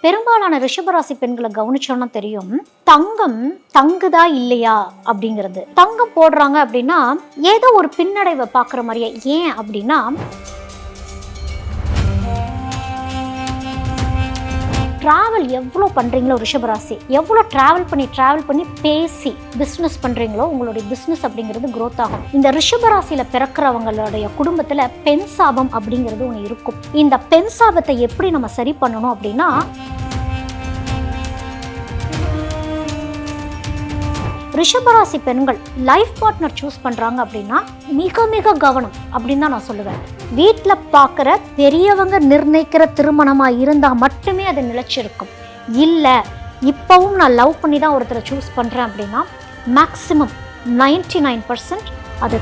பெரும்பாலான ரிஷபராசி பெண்களை கவனிச்சோன்னா தெரியும், தங்கம் தங்குதா இல்லையா அப்படிங்கிறது. தங்கம் போடுறாங்க அப்படின்னா ஏதோ ஒரு பின்னடைவை பார்க்குற மாதிரியே. ஏன் அப்படின்னா ட்ராவல் எவ்வளோ பண்ணுறீங்களோ ரிஷபராசி, எவ்வளோ ட்ராவல் பண்ணி பேசி பிஸ்னஸ் பண்ணுறீங்களோ உங்களுடைய பிஸ்னஸ் அப்படிங்கிறது க்ரோத் ஆகும். இந்த ரிஷபராசியில் பிறக்கிறவங்களுடைய குடும்பத்தில் பெண் சாபம் அப்படிங்கிறது ஒன்று இருக்கும். இந்த பெண் சாபத்தை எப்படி நம்ம சரி பண்ணணும் அப்படின்னா, ரிஷபராசி பெண்கள் லைஃப் பார்ட்னர் சூஸ் பண்ணுறாங்க அப்படின்னா மிக மிக கவனம் அப்படின்னு தான் நான் சொல்லுவேன். வீட்டில் பார்க்குற பெரியவங்க நிர்ணயிக்கிற திருமணமாக இருந்தால் மட்டுமே அது நிலைச்சிருக்கும். இல்லை இப்போவும் நான் லவ் பண்ணி தான் ஒருத்தரை சூஸ் பண்ணுறேன் அப்படின்னா மேக்ஸிமம் 99% அது.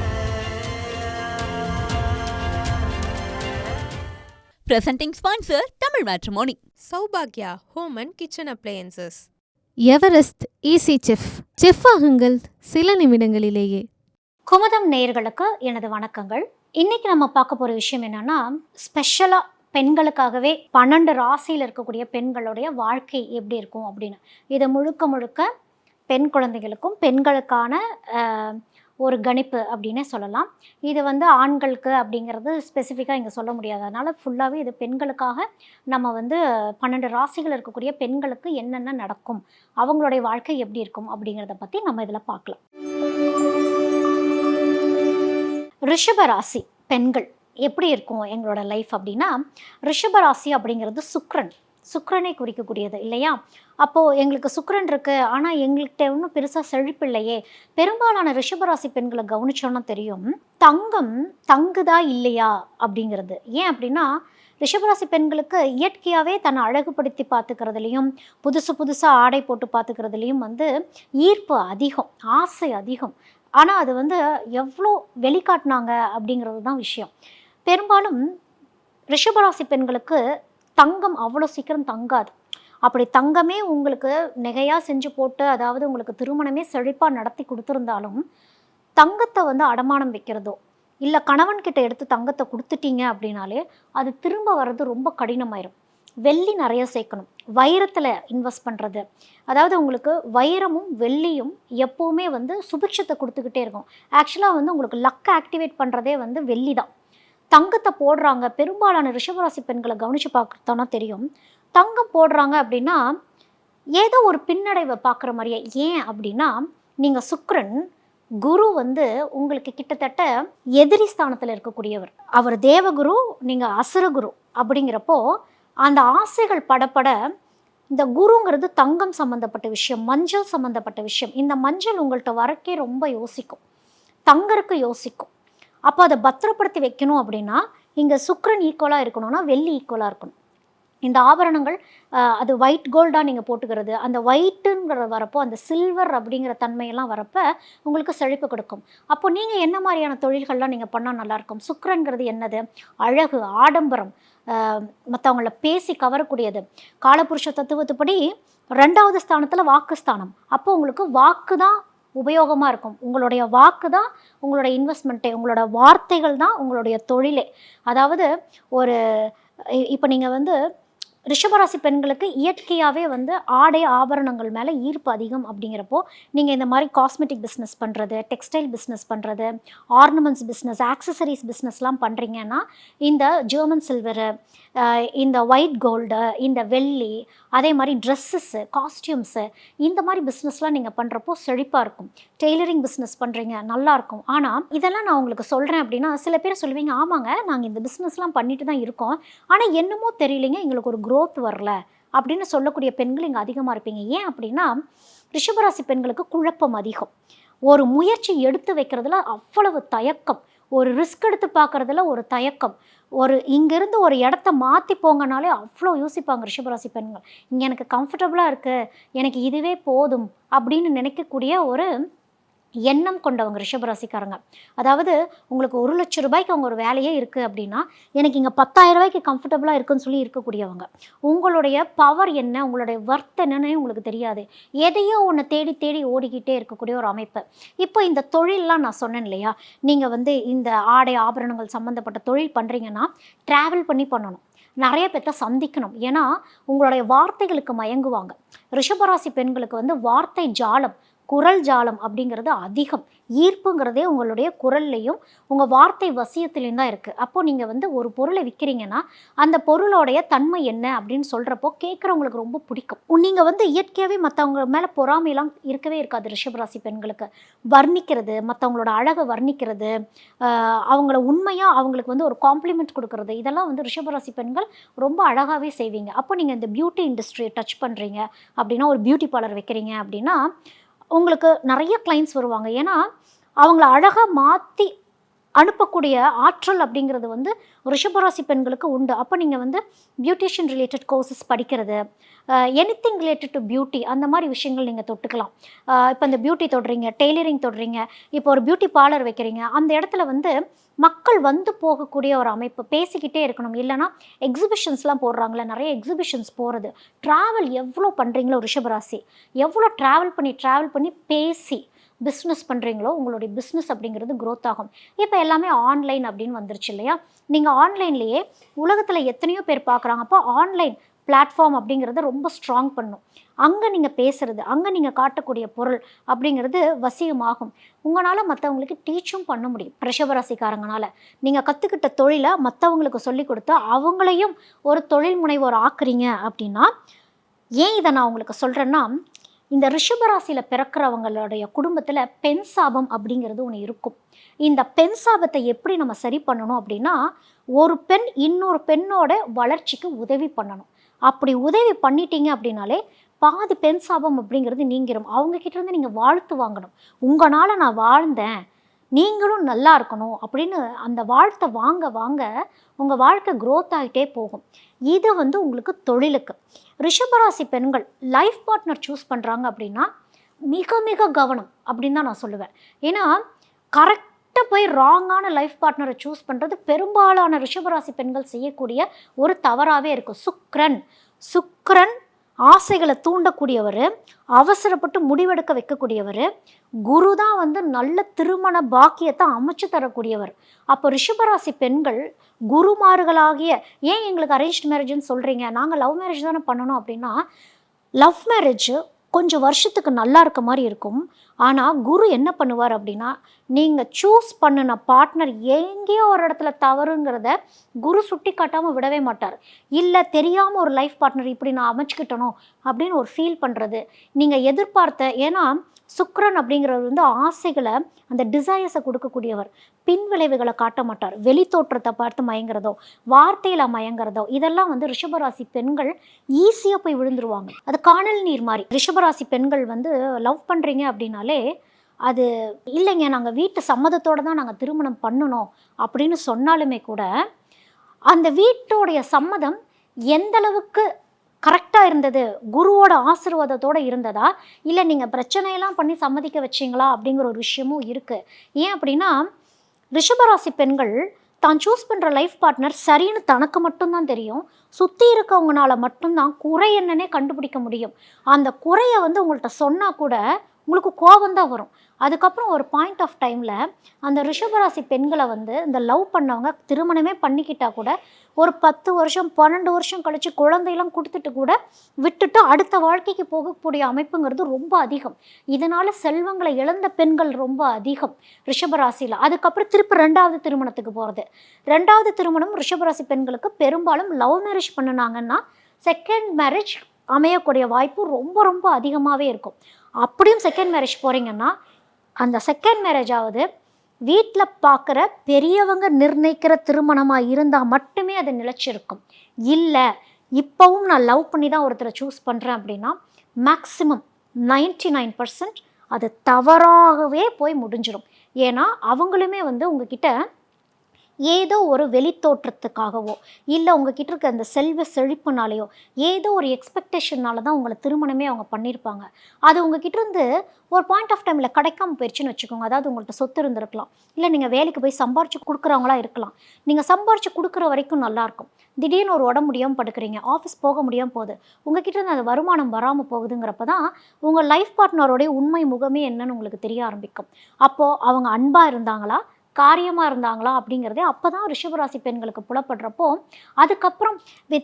Presenting sponsor Tamil Matrimony. Sowbaghya home and kitchen appliances. Everest easy chef ஆகுங்கள் சில நிமிடங்களிலேயே. குமுதம் நேயர்களுக்கு எனது வணக்கங்கள். இன்னைக்கு நம்ம பார்க்க போகிற விஷயம் என்னன்னா, ஸ்பெஷலாக பெண்களுக்காகவே 12 ராசியில் இருக்கக்கூடிய பெண்களுடைய வாழ்க்கை எப்படி இருக்கும் அப்படின்னு. இது முழுக்க முழுக்க பெண் குழந்தைகளுக்கும் பெண்களுக்கான ஒரு கணிப்பு அப்படின்னே சொல்லலாம். இது ஆண்களுக்கு அப்படிங்கிறது ஸ்பெசிஃபிக்காக இங்கே சொல்ல முடியாது. அதனால் ஃபுல்லாகவே இது பெண்களுக்காக நம்ம 12 ராசிகள் இருக்கக்கூடிய பெண்களுக்கு என்னென்ன நடக்கும், அவங்களுடைய வாழ்க்கை எப்படி இருக்கும் அப்படிங்கிறத பற்றி நம்ம இதில் பார்க்கலாம். ரிஷபராசி பெண்கள் எப்படி இருக்கும் எங்களோட லைஃப் அப்படின்னா, ரிஷபராசி அப்படிங்கிறது சுக்கிரனை குறிக்கக்கூடியது இல்லையா? அப்போது எங்களுக்கு சுக்கிரன் இருக்குது, ஆனால் எங்கள்கிட்ட ஒன்றும் பெருசாக செழிப்பு இல்லையே. பெரும்பாலான ரிஷபராசி பெண்களை கவனிச்சோன்னா தெரியும், தங்கம் தங்குதா இல்லையா அப்படிங்கிறது. ஏன் அப்படின்னா, ரிஷபராசி பெண்களுக்கு இயற்கையாகவே தன்னை அழகுபடுத்தி பார்த்துக்கிறதுலையும் புதுசாக ஆடை போட்டு பார்த்துக்கிறதுலையும் ஈர்ப்பு அதிகம், ஆசை அதிகம். ஆனால் அது எவ்வளோ வெளிக்காட்டினாங்க அப்படிங்கிறது தான் விஷயம். பெரும்பாலும் ரிஷபராசி பெண்களுக்கு தங்கம் அவ்வளோ சீக்கிரம் தங்காது. அப்படி தங்கமே உங்களுக்கு நகையாக செஞ்சு போட்டு, அதாவது உங்களுக்கு திருமணமே செழிப்பாக நடத்தி கொடுத்துருந்தாலும், தங்கத்தை அடமானம் வைக்கிறதோ இல்லை கணவன்கிட்ட எடுத்து தங்கத்தை கொடுத்துட்டீங்க அப்படின்னாலே அது திரும்ப வர்றது ரொம்ப கடினமாயிரும். வெள்ளி நிறைய சேர்க்கணும், வைரத்தில் இன்வெஸ்ட் பண்ணுறது. அதாவது உங்களுக்கு வைரமும் வெள்ளியும் எப்போவுமே சுபிட்சத்தை கொடுத்துக்கிட்டே இருக்கும். ஆக்சுவலாக உங்களுக்கு லக்கை ஆக்டிவேட் பண்ணுறதே வெள்ளி தான். தங்கத்தை போடுறாங்க, பெரும்பாலான ரிஷபராசி பெண்களை கவனித்து பார்க்குறதோன்னா தெரியும், தங்கம் போடுறாங்க அப்படின்னா ஏதோ ஒரு பின்னடைவை பார்க்குற மாதிரியே. ஏன் அப்படின்னா, நீங்கள் சுக்கிரன் குரு உங்களுக்கு கிட்டத்தட்ட எதிரி ஸ்தானத்தில் இருக்கக்கூடியவர். அவர் தேவகுரு, நீங்கள் அசுரகுரு. அப்படிங்கிறப்போ அந்த ஆசைகள் படப்பட இந்த குருங்கிறது தங்கம் சம்மந்தப்பட்ட விஷயம், மஞ்சள் சம்மந்தப்பட்ட விஷயம். இந்த மஞ்சள் உங்கள்கிட்ட வரக்கே ரொம்ப யோசிக்கும், தங்கருக்கு யோசிக்கும். அப்போ அதை பத்திரப்படுத்தி வைக்கணும் அப்படின்னா இங்கே சுக்கிரன் ஈக்குவலாக இருக்கணும்னா வெள்ளி ஈக்குவலாக இருக்கணும். இந்த ஆபரணங்கள் அது ஒயிட் கோல்டாக நீங்கள் போட்டுக்கிறது, அந்த ஒயிட்டுங்கிற வரப்போ அந்த சில்வர் அப்படிங்கிற தன்மையெல்லாம் வரப்போ உங்களுக்கு செழிப்பு கொடுக்கும். அப்போ நீங்கள் என்ன மாதிரியான தொழில்கள்லாம் நீங்கள் பண்ணால் நல்லாயிருக்கும்? சுக்கிரன்கிறது என்னது? அழகு, ஆடம்பரம், மற்றவங்கள பேசி கவரக்கூடியது. காலபுருஷ தத்துவத்துப்படி 2வது ஸ்தானத்தில் வாக்குஸ்தானம். அப்போ உங்களுக்கு வாக்கு தான் உபயோகமாக இருக்கும். உங்களுடைய வாக்கு தான் உங்களுடைய இன்வெஸ்ட்மெண்ட்டே, உங்களோட வார்த்தைகள் தான் உங்களுடைய தொழிலே. அதாவது இப்போ நீங்கள் ரிஷபராசி பெண்களுக்கு இயற்கையாகவே ஆடை ஆபரணங்கள் மேலே ஈர்ப்பு அதிகம். அப்படிங்கிறப்போ நீங்கள் இந்த மாதிரி காஸ்மெட்டிக் பிஸ்னஸ் பண்ணுறது, டெக்ஸ்டைல் பிஸ்னஸ் பண்ணுறது, ஆர்னமெண்ட்ஸ் பிஸ்னஸ், ஆக்சசரிஸ் பிஸ்னஸ்லாம் பண்ணுறீங்கன்னா இந்த ஜெர்மன் சில்வரு, இந்த ஒயிட் கோல்டு, இந்த வெள்ளி, அதே மாதிரி ட்ரெஸ்ஸஸ்ஸு, காஸ்டியூம்ஸு, இந்த மாதிரி பிஸ்னஸ்லாம் நீங்கள் பண்ணுறப்போ செழிப்பாக இருக்கும். டெய்லரிங் பிஸ்னஸ் பண்ணுறீங்க, நல்லாயிருக்கும். ஆனால் இதெல்லாம் நான் உங்களுக்கு சொல்கிறேன் அப்படின்னா சில பேர் சொல்லுவீங்க, ஆமாங்க நாங்கள் இந்த பிஸ்னஸ்லாம் பண்ணிட்டு தான் இருக்கோம், ஆனால் என்னமோ தெரியலைங்க எங்களுக்கு ஒரு க்ரோத் வரல அப்படின்னு சொல்லக்கூடிய பெண்கள் இங்கே அதிகமாக இருப்பீங்க. ஏன் அப்படின்னா, ரிஷபராசி பெண்களுக்கு குழப்பம் அதிகம். ஒரு முயற்சி எடுத்து வைக்கிறதுல அவ்வளவு தயக்கம், ஒரு ரிஸ்க் எடுத்து பார்க்குறதுல ஒரு தயக்கம், இங்கேருந்து ஒரு இடத்த மாற்றி போங்கனாலே அவ்வளோ யோசிப்பாங்க ரிஷபராசி பெண்கள். இங்கே எனக்கு கம்ஃபர்டபுளாக இருக்குது, எனக்கு இதுவே போதும் அப்படின்னு நினைக்கக்கூடிய ஒரு எண்ணம் கொண்டவங்க ரிஷபராசிக்காரங்க. அதாவது உங்களுக்கு 1 லட்சம் ரூபாய்க்கு அவங்க ஒரு வேலையே இருக்குது அப்படின்னா எனக்கு இங்கே 10,000 ரூபாய்க்கு கம்ஃபர்டபுளாக இருக்குன்னு சொல்லி இருக்கக்கூடியவங்க. உங்களுடைய பவர் என்ன, உங்களுடைய ஒர்த் என்னன்னு உங்களுக்கு தெரியாது. எதையோ ஒன்று தேடி தேடி ஓடிக்கிட்டே இருக்கக்கூடிய ஒரு அமைப்பு. இப்போ இந்த தொழிலெலாம் நான் சொன்னேன் இல்லையா, நீங்கள் இந்த ஆடை ஆபரணங்கள் சம்மந்தப்பட்ட தொழில் பண்ணுறீங்கன்னா ட்ராவல் பண்ணி பண்ணணும். நிறைய பேர்த்த சந்திக்கணும். ஏன்னா உங்களுடைய வார்த்தைகளுக்கு மயங்குவாங்க. ரிஷபராசி பெண்களுக்கு வந்து வார்த்தை ஜாலம், குரல் ஜாலம் அப்படிங்கிறது அதிகம். ஈர்ப்புங்கிறதே உங்களுடைய குரல்லையும் உங்கள் வார்த்தை வசியத்துலேயும் தான் இருக்குது. அப்போது நீங்கள் வந்து ஒரு பொருளை விற்கிறீங்கன்னா அந்த பொருளோடைய தன்மை என்ன அப்படின்னு சொல்கிறப்போ கேட்குறவங்களுக்கு ரொம்ப பிடிக்கும். நீங்கள் வந்து இயற்கையாகவே மற்றவங்க மேலே பொறாமையெல்லாம் இருக்கவே இருக்காது. ரிஷபராசி பெண்களுக்கு வர்ணிக்கிறது, மற்றவங்களோட அழகை வர்ணிக்கிறது, அவங்கள உண்மையாக அவங்களுக்கு வந்து ஒரு காம்ப்ளிமெண்ட் கொடுக்கறது, இதெல்லாம் வந்து ரிஷபராசி பெண்கள் ரொம்ப அழகாகவே செய்வீங்க. அப்போ நீங்கள் இந்த பியூட்டி இண்டஸ்ட்ரியை டச் பண்ணுறீங்க அப்படின்னா, ஒரு பியூட்டி பார்லர் வைக்கிறீங்க அப்படின்னா உங்களுக்கு நிறைய கிளைண்ட்ஸ் வருவாங்க. ஏன்னா அவங்கள அழகாக மாற்றி அனுப்பக்கூடிய ஆற்றல் அப்படிங்கிறது வந்து ரிஷபராசி பெண்களுக்கு உண்டு. அப்போ நீங்கள் வந்து பியூட்டிஷியன் ரிலேட்டட் கோர்சஸ் படிக்கிறது, எனிதிங் ரிலேட்டட் டு பியூட்டி, அந்த மாதிரி விஷயங்கள் நீங்கள் தொட்டுக்கலாம். இப்போ இந்த பியூட்டி தொடுறீங்க, டெய்லரிங் தொடுறீங்க, இப்போ ஒரு பியூட்டி பார்லர் வைக்கிறீங்க, அந்த இடத்துல வந்து மக்கள் வந்து போகக்கூடிய ஒரு அமைப்பு, பேசிக்கிட்டே இருக்கணும். இல்லைனா எக்ஸிபிஷன்ஸ்லாம் போடுறாங்களே, நிறைய எக்ஸிபிஷன்ஸ் போகிறது, ட்ராவல் எவ்வளோ பண்ணுறீங்களோ ரிஷபராசி, எவ்வளோ ட்ராவல் பண்ணி பேசி பிஸ்னஸ் பண்ணுறீங்களோ உங்களுடைய பிஸ்னஸ் அப்படிங்கிறது க்ரோத் ஆகும். இப்போ எல்லாமே ஆன்லைன் அப்படின்னு வந்துருச்சு இல்லையா? நீங்கள் ஆன்லைன்லேயே உலகத்தில் எத்தனையோ பேர் பார்க்குறாங்க. அப்போ ஆன்லைன் பிளாட்ஃபார்ம் அப்படிங்கிறத ரொம்ப ஸ்ட்ராங் பண்ணும். அங்கே நீங்கள் பேசுகிறது, அங்கே நீங்கள் காட்டக்கூடிய பொருள் அப்படிங்கிறது வசியமாகும். உங்களால் மற்றவங்களுக்கு டீச்சும் பண்ண முடியும். ரிஷபராசிக்காரங்களால் நீங்கள் கற்றுக்கிட்ட தொழிலை மற்றவங்களுக்கு சொல்லி கொடுத்து அவங்களையும் ஒரு தொழில் முனைவோர் ஆக்குறீங்க அப்படின்னா, ஏன் இதை நான் உங்களுக்கு சொல்கிறேன்னா, இந்த ரிஷபராசியில் பிறக்கிறவங்களுடைய குடும்பத்தில் பெண் சாபம் அப்படிங்கிறது ஒன்று இருக்கும். இந்த பெண் சாபத்தை எப்படி நம்ம சரி பண்ணணும் அப்படின்னா, ஒரு பெண் இன்னொரு பெண்ணோட வளர்ச்சிக்கு உதவி பண்ணணும். அப்படி உதவி பண்ணிட்டீங்க அப்படின்னாலே பாதி பெண் சாபம் அப்படிங்கிறது நீங்கிரும். அவங்கக்கிட்டேருந்து நீங்கள் வாழ்த்து வாங்கணும். உங்களால் நான் வாழ்ந்தேன், நீங்களும் நல்லா இருக்கணும் அப்படின்னு அந்த வாழ்த்தை வாங்க வாங்க உங்கள் வாழ்க்கை க்ரோத் ஆகிட்டே போகும். இது வந்து உங்களுக்கு தொழிலுக்கு. ரிஷபராசி பெண்கள் லைஃப் பார்ட்னர் சூஸ் பண்ணுறாங்க அப்படின்னா மிக மிக கவனம் அப்படின்னு தான் நான் சொல்லுவேன். ஏன்னா கரெக்டாக போய் ராங்கான லைஃப் பார்ட்னரை சூஸ் பண்ணுறது பெரும்பாலான ரிஷபராசி பெண்கள் செய்யக்கூடிய ஒரு தவறாகவே இருக்கும். சுக்கிரன் ஆசைகளை தூண்டக்கூடியவர், அவசரப்பட்டு முடிவெடுக்க வைக்கக்கூடியவர். குரு தான் வந்து நல்ல திருமண பாக்கியத்தை அமைச்சு தரக்கூடியவர். அப்போ ரிஷபராசி பெண்கள் குருமார்களாகிய, ஏன் எங்களுக்கு அரேஞ்ச்டு மேரேஜ்னு சொல்கிறீங்க, நாங்கள் லவ் மேரேஜ் தானே பண்ணணும் அப்படின்னா, லவ் மேரேஜ் கொஞ்சம் வருஷத்துக்கு நல்லா இருக்க மாதிரி இருக்கும். ஆனால் குரு என்ன பண்ணுவார் அப்படின்னா, நீங்கள் சூஸ் பண்ணின பார்ட்னர் எங்கேயோ ஒரு இடத்துல தவறுங்கிறத குரு சுட்டி காட்டாமல் விடவே மாட்டார். இல்லை தெரியாமல் ஒரு லைஃப் பார்ட்னர் இப்படி நான் அமைச்சுக்கிட்டனோ அப்படின்னு ஒரு ஃபீல் பண்ணுறது, நீங்கள் எதிர்பார்த்த, ஏன்னா சுக்கிரன் அப்படிங்கிறது வந்து ஆசைகளை, அந்த டிசையர்ஸை கொடுக்கக்கூடியவர். பின் விளைவுகளை காட்ட மாட்டார். வெளி தோற்றத்தை பார்த்து மயங்கிறதோ, வார்த்தையில் மயங்கிறதோ, இதெல்லாம் வந்து ரிஷபராசி பெண்கள் ஈஸியாக போய் விழுந்துருவாங்க. அது காணல் நீர் மாதிரி. ரிஷபராசி பெண்கள் வந்து லவ் பண்ணுறீங்க அப்படின்னாலே, அது இல்லைங்க நாங்கள் வீட்டு சம்மதத்தோடு தான் நாங்கள் திருமணம் பண்ணணும் அப்படின்னு சொன்னாலுமே கூட, அந்த வீட்டோடைய சம்மதம் எந்த அளவுக்கு கரெக்டாக இருந்தது, குருவோட ஆசீர்வாதத்தோடு இருந்ததா, இல்லை நீங்கள் பிரச்சனையெல்லாம் பண்ணி சம்மதிக்க வச்சிங்களா அப்படிங்கிற ஒரு விஷயமும் இருக்குது. ஏன் அப்படின்னா, ரிஷபராசி பெண்கள் தான் சூஸ் பண்ணுற லைஃப் பார்ட்னர் சரின்னு தனக்கு மட்டும்தான் தெரியும். சுற்றி இருக்கவங்களால மட்டும்தான் குறை என்னன்னே கண்டுபிடிக்க முடியும். அந்த குறையை வந்து உங்கள்கிட்ட சொன்னால் கூட உங்களுக்கு கோபம் தான் வரும். அதுக்கப்புறம் ஒரு பாயிண்ட் ஆஃப் டைமில் அந்த ரிஷபராசி பெண்களை வந்து இந்த லவ் பண்ணவங்க திருமணமே பண்ணிக்கிட்டா கூட ஒரு 10 வருஷம் 12 வருஷம் கழித்து குழந்தையெல்லாம் கொடுத்துட்டு கூட விட்டுட்டு அடுத்த வாழ்க்கைக்கு போகக்கூடிய அமைப்புங்கிறது ரொம்ப அதிகம். இதனால் செல்வங்களை இழந்த பெண்கள் ரொம்ப அதிகம் ரிஷபராசியில். அதுக்கப்புறம் திருப்பி 2வது திருமணத்துக்கு போகிறது. 2வது திருமணம் ரிஷபராசி பெண்களுக்கு பெரும்பாலும் லவ் மேரேஜ் பண்ணினாங்கன்னா செகண்ட் மேரேஜ் அமையக்கூடிய வாய்ப்பு ரொம்ப ரொம்ப அதிகமாகவே இருக்கும். அப்படியும் செகண்ட் மேரேஜ் போகிறீங்கன்னா அந்த செகண்ட் மேரேஜாவது வீட்டில் பார்க்குற பெரியவங்க நிர்ணயிக்கிற திருமணமாக இருந்தால் மட்டுமே அது நிலச்சிருக்கும். இல்லை இப்போவும் நான் லவ் பண்ணி தான் ஒருத்தரை சூஸ் பண்ணுறேன் அப்படின்னா மேக்ஸிமம் 99% அது தவறாகவே போய் முடிஞ்சிடும். ஏன்னா அவங்களுமே வந்து உங்ககிட்ட ஏதோ ஒரு வெளித்தோற்றத்துக்காகவோ, இல்லை உங்ககிட்ட இருக்க அந்த செல்வ செழிப்புனாலேயோ, ஏதோ ஒரு எக்ஸ்பெக்டேஷனால தான் உங்களை திருமணமே அவங்க பண்ணியிருப்பாங்க. அது உங்ககிட்ட இருந்து ஒரு பாயிண்ட் ஆஃப் டைமில் கிடைக்காம போயிடுச்சுன்னு வச்சுக்கோங்க. அதாவது உங்கள்கிட்ட சொத்து இருந்திருக்கலாம், இல்லை நீங்கள் வேலைக்கு போய் சம்பாரிச்சு கொடுக்குறவங்களா இருக்கலாம். நீங்கள் சம்பாரிச்சு கொடுக்குற வரைக்கும் நல்லாயிருக்கும். திடீர்னு ஒரு உடம்பு முடியாமல் படுக்கிறீங்க, ஆஃபீஸ் போக முடியாமல் போகுது, உங்ககிட்ட இருந்து அந்த வருமானம் வராமல் போகுதுங்கிறப்ப தான் உங்கள் லைஃப் பார்ட்னரோடைய உண்மை முகமே என்னன்னு உங்களுக்கு தெரிய ஆரம்பிக்கும். அப்போது அவங்க அன்பாக இருந்தாங்களா, காரியமாக இருந்தாங்களா அப்படிங்கிறதே அப்போ தான் ரிஷபராசி பெண்களுக்கு புலப்படுறப்போ, அதுக்கப்புறம்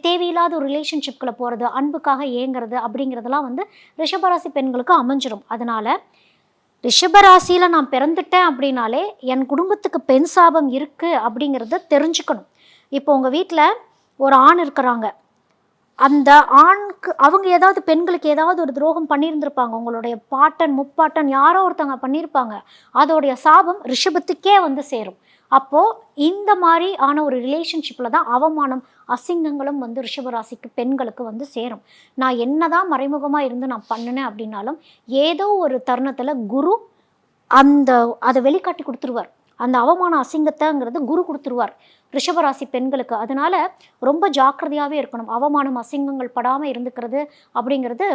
தேவையில்லாத ஒரு ரிலேஷன்ஷிப்குள்ளே போகிறது, அன்புக்காக ஏங்குறது அப்படிங்கிறதெல்லாம் வந்து ரிஷபராசி பெண்களுக்கு அமைஞ்சிரும். அதனால் ரிஷபராசியில் நான் பிறந்துட்டேன் அப்படின்னாலே என் குடும்பத்துக்கு பெண் சாபம் இருக்குது அப்படிங்கிறத தெரிஞ்சுக்கணும். இப்போ உங்கள் வீட்டில் ஒரு ஆண் இருக்கிறாங்க, அந்த ஆணுக்கு அவங்க ஏதாவது பெண்களுக்கு ஏதாவது ஒரு துரோகம் பண்ணியிருந்திருப்பாங்க, உங்களுடைய பாட்டன் முப்பாட்டன் யாரோ ஒருத்தவங்க பண்ணியிருப்பாங்க, அதோடைய சாபம் ரிஷபத்துக்கே வந்து சேரும். அப்போது இந்த மாதிரி ஆன ஒரு ரிலேஷன்ஷிப்பில் தான் அவமானம் அசிங்கங்களும் வந்து ரிஷபராசிக்கு பெண்களுக்கு வந்து சேரும். நான் என்னதான் மறைமுகமாக இருந்து நான் பண்ணினேன் அப்படின்னாலும் ஏதோ ஒரு தருணத்தில் குரு அதை வெளிக்காட்டி கொடுத்துருவார். அந்த அவமான அசிங்கத்தைங்கிறது குரு கொடுத்துருவார் ரிஷபராசி பெண்களுக்கு. அதனால ரொம்ப ஜாக்கிரதையாகவே இருக்கணும். அவமானம் அசிங்கங்கள் படாமல் இருந்துக்கிறது அப்படிங்கிறது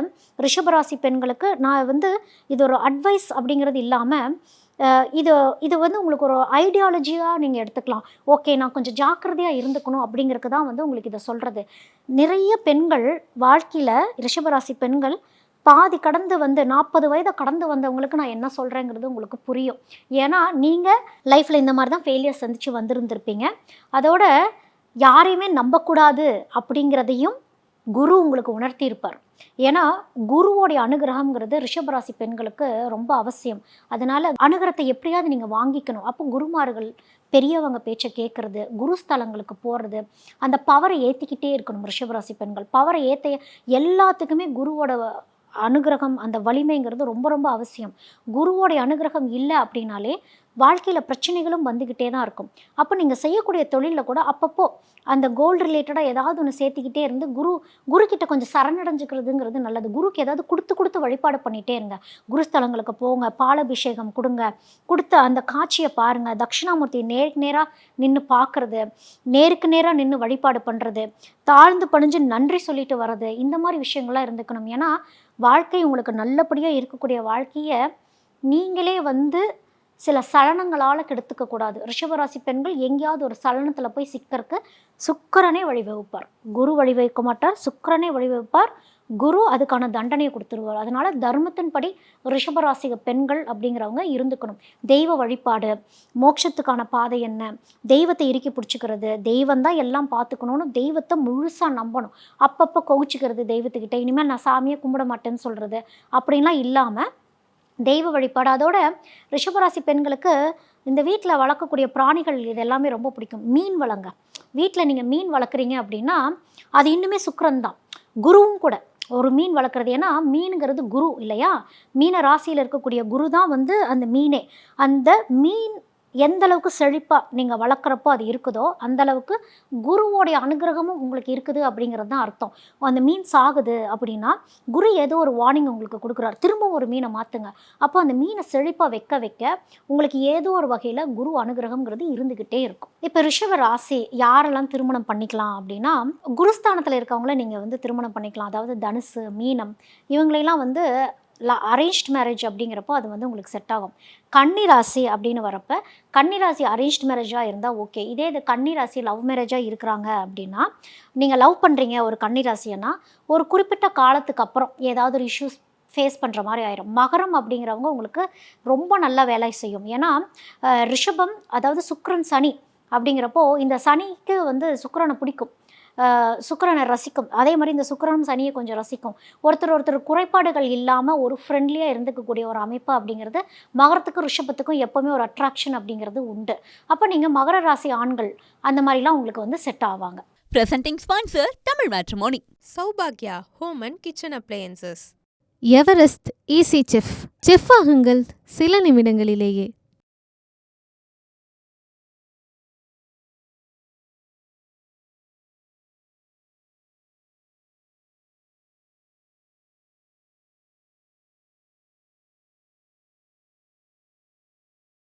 ரிஷபராசி பெண்களுக்கு நான் வந்து இது ஒரு அட்வைஸ் அப்படிங்கிறது இல்லாமல் இது வந்து உங்களுக்கு ஒரு ஐடியாலஜியாக நீங்கள் எடுத்துக்கலாம். ஓகே, நான் கொஞ்சம் ஜாக்கிரதையாக இருந்துக்கணும் அப்படிங்கிறதுக்கு தான் வந்து உங்களுக்கு இதை சொல்கிறது. நிறைய பெண்கள் வாழ்க்கையில் ரிஷபராசி பெண்கள் பாதி கடந்து வந்து 40 வயதை கடந்து வந்தவங்களுக்கு நான் என்ன சொல்கிறேங்கிறது உங்களுக்கு புரியும். ஏன்னா நீங்கள் லைஃப்பில் இந்த மாதிரி தான் ஃபெயிலியர் சந்தித்து வந்திருந்திருப்பீங்க. அதோட யாரையுமே நம்பக்கூடாது அப்படிங்கிறதையும் குரு உங்களுக்கு உணர்த்தியிருப்பார். ஏன்னா குருவோடைய அனுகிரகம்ங்கிறது ரிஷபராசி பெண்களுக்கு ரொம்ப அவசியம். அதனால் அனுகிரகத்தை எப்படியாவது நீங்கள் வாங்கிக்கணும். அப்போ குருமார்கள் பெரியவங்க பேச்சை கேட்குறது, குருஸ்தலங்களுக்கு போகிறது, அந்த பவரை ஏற்றிக்கிட்டே இருக்கணும். ரிஷபராசி பெண்கள் பவரை ஏற்ற எல்லாத்துக்குமே குருவோட அனுகிரகம் அந்த வலிமைங்கிறது ரொம்ப ரொம்ப அவசியம். குருவோடைய அனுகிரகம் இல்லை அப்படின்னாலே வாழ்க்கையில் பிரச்சனைகளும் வந்துக்கிட்டே தான் இருக்கும். அப்போ நீங்கள் செய்யக்கூடிய தொழிலில் கூட அப்பப்போ அந்த கோல்டு ரிலேட்டடாக ஏதாவது ஒன்று சேர்த்துக்கிட்டே இருந்து குருக்கிட்ட கொஞ்சம் சரணடைஞ்சுக்கிறதுங்கிறது நல்லது. குருக்கு ஏதாவது கொடுத்து வழிபாடு பண்ணிகிட்டே இருங்க. குருஸ்தலங்களுக்கு போங்க, பாலாபிஷேகம் கொடுத்து அந்த காட்சியை பாருங்கள். தட்சிணாமூர்த்தி நேருக்கு நேராக நின்று பார்க்குறது, நேருக்கு நேராக நின்று வழிபாடு பண்ணுறது, தாழ்ந்து பணிஞ்சு நன்றி சொல்லிட்டு வர்றது, இந்த மாதிரி விஷயங்கள்லாம் இருந்துக்கணும். ஏன்னா வாழ்க்கை உங்களுக்கு நல்லபடியாக இருக்கக்கூடிய வாழ்க்கையை நீங்களே வந்து சில சலனங்களால் கெடுத்துக்கக்கூடாது. ரிஷபராசி பெண்கள் எங்கேயாவது ஒரு சலனத்தில் போய் சிக்கறக்கு சுக்கிரனே வழிவகுப்பார். குரு வழிவகுக்க மாட்டார், சுக்கிரனே வழிவகுப்பார். குரு அதுக்கான தண்டனையை கொடுத்துருவார். அதனால் தர்மத்தின்படி ரிஷபராசி பெண்கள் அப்படிங்கிறவங்க இருந்துக்கணும். தெய்வ வழிபாடு, மோட்சத்துக்கான பாதை என்ன, தெய்வத்தை இறுக்கி பிடிச்சிக்கிறது, தெய்வம் தான் எல்லாம் பார்த்துக்கணும்னு தெய்வத்தை முழுசாக நம்பணும். அப்பப்போ கோவிச்சுக்கிறது தெய்வத்துக்கிட்ட, இனிமேல் நான் சாமியை கும்பிட மாட்டேன்னு சொல்கிறது அப்படின்லாம் இல்லாமல் தெய்வ வழிபாடு. அதோட ரிஷபராசி பெண்களுக்கு இந்த வீட்டில் வளர்க்கக்கூடிய பிராணிகள் இது எல்லாமே ரொம்ப பிடிக்கும். மீன் வளங்க. வீட்டில் நீங்கள் மீன் வளர்க்குறீங்க அப்படின்னா அது இன்னுமே சுக்கிரன் தான், குருவும் கூட. ஒரு மீன் வளர்க்குறது, ஏன்னா மீனுங்கிறது குரு இல்லையா? மீன ராசியில் இருக்கக்கூடிய குரு தான் வந்து அந்த மீனே. அந்த மீன் எந்த அளவுக்கு செழிப்பாக நீங்கள் வளர்க்குறப்போ அது இருக்குதோ அந்தளவுக்கு குருவோடைய அனுகிரகமும் உங்களுக்கு இருக்குது அப்படிங்கிறது தான் அர்த்தம். அந்த மீன் சாகுது அப்படின்னா குரு ஏதோ ஒரு வார்னிங் உங்களுக்கு கொடுக்குறாரு, திரும்ப ஒரு மீனை மாற்றுங்க. அப்போ அந்த மீனை செழிப்பாக வைக்க உங்களுக்கு ஏதோ ஒரு வகையில் குரு அனுகிரகம்ங்கிறது இருந்துக்கிட்டே இருக்கும். இப்போ ரிஷப ராசி யாரெல்லாம் திருமணம் பண்ணிக்கலாம் அப்படின்னா, குருஸ்தானத்தில் இருக்கவங்கள நீங்கள் வந்து திருமணம் பண்ணிக்கலாம். அதாவது தனுசு, மீனம் இவங்களெல்லாம் வந்து அரேஞ்ச்ட் மேரேஜ் அப்படிங்கிறப்போ அது வந்து உங்களுக்கு செட் ஆகும். கன்னிராசி அப்படின்னு வரப்போ கன்னிராசி அரேஞ்ச்ட் மேரேஜாக இருந்தால் ஓகே. இதே இது கன்னிராசி லவ் மேரேஜாக இருக்கிறாங்க அப்படின்னா, நீங்கள் லவ் பண்ணுறீங்க ஒரு கன்னிராசின்னா ஒரு குறிப்பிட்ட காலத்துக்கு அப்புறம் ஏதாவது ஒரு இஷ்யூஸ் ஃபேஸ் பண்ணுற மாதிரி ஆயிரும். மகரம் அப்படிங்கிறவங்க உங்களுக்கு ரொம்ப நல்ல வேலை செய்யும். ஏன்னா ரிஷபம் அதாவது சுக்கிரன் சனி அப்படிங்கிறப்போ இந்த சனிக்கு வந்து சுக்கிரனை பிடிக்கும், சுக்கிரனை ரசிக்கும். அதே மாதிரி இந்த சுக்கிரனும் சனியை கொஞ்சம் ரசிக்கும். ஒருத்தர் குறைபாடுகள் இல்லாமல் ஒரு ஃப்ரெண்ட்லியாக இருந்துக்கக்கூடிய ஒரு அமைப்பு அப்படிங்கிறது மகரத்துக்கும் ரிஷபத்துக்கும் எப்போவுமே ஒரு அட்ராக்ஷன் அப்படிங்கிறது உண்டு. அப்போ நீங்கள் மகர ராசி ஆண்கள் அந்த மாதிரிலாம் உங்களுக்கு வந்து செட் ஆவாங்க. Presenting sponsor Tamil Matrimony. Sowbaghya home and kitchen appliances. Everest easy chef. Chef ஆகுங்கள் சில நிமிடங்களிலேயே.